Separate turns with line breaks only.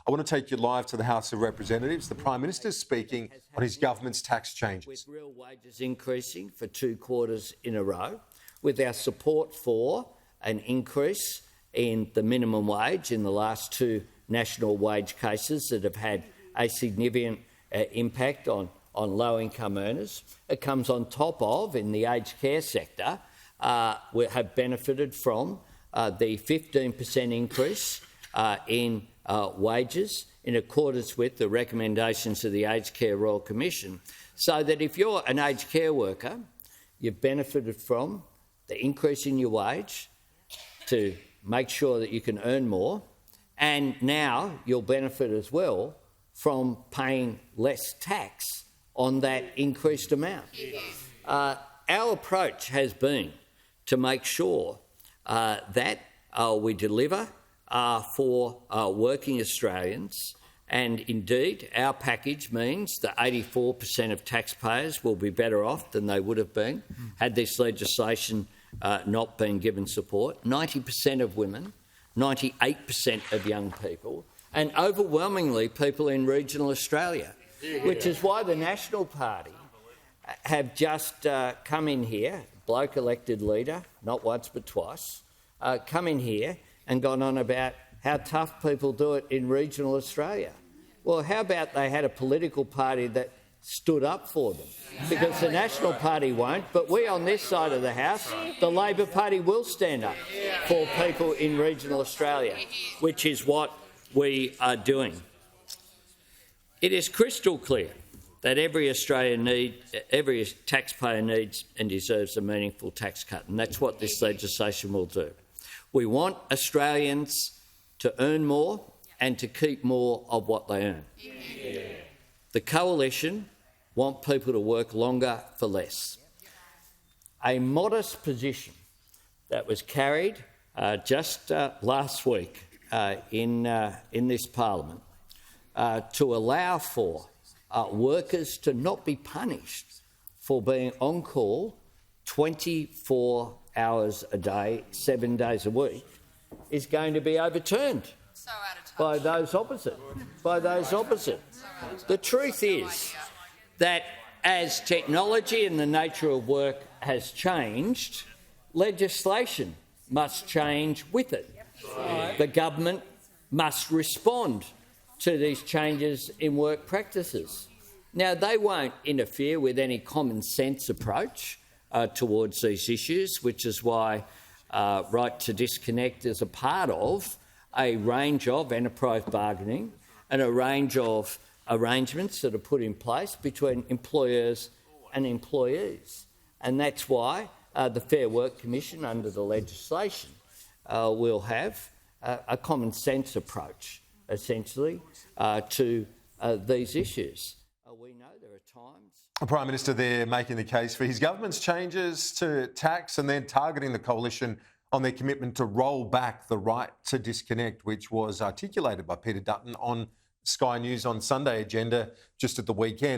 I want to take you live to the House of Representatives. The Prime Minister is speaking on his government's tax changes.
With real wages increasing for 2 quarters in a row, with our support for an increase in the minimum wage in the last 2 national wage cases that have had a significant impact on low-income earners. It comes on top of, in the aged care sector, we have benefited from the 15% increase in wages in accordance with the recommendations of the Aged Care Royal Commission, so that if you're an aged care worker, you've benefited from the increase in your wage to make sure that you can earn more, and now you'll benefit as well from paying less tax on that increased amount. Our approach has been to make sure that we deliver for working Australians, and indeed our package means that 84% of taxpayers will be better off than they would have been had this legislation not been given support. 90% of women, 98% of young people, and overwhelmingly people in regional Australia, which is why the National Party have just come in here, bloke elected leader, not once but twice, come in here and gone on about how tough people do it in regional Australia. Well, how about they had a political party that stood up for them? Because the National Party won't, but we on this side of the House, the Labor Party will stand up for people in regional Australia, which is what we are doing. It is crystal clear that every taxpayer needs and deserves a meaningful tax cut, and that's what this legislation will do. We want Australians to earn more and to keep more of what they earn. The Coalition want people to work longer for less. A modest position that was carried just last week in this parliament to allow for workers to not be punished for being on call 24 hours a day, 7 days a week, is going to be overturned by those opposite. The truth is that as technology and the nature of work has changed, legislation must change with it. The government must respond to these changes in work practices. Now, they won't interfere with any common sense approach towards these issues, which is why right to disconnect is a part of a range of enterprise bargaining and a range of arrangements that are put in place between employers and employees. And that's why the Fair Work Commission, under the legislation, will have a common sense approach, essentially, to these issues. We know there are times...
The Prime Minister there making the case for his government's changes to tax and then targeting the Coalition on their commitment to roll back the right to disconnect, which was articulated by Peter Dutton on Sky News on Sunday Agenda just at the weekend.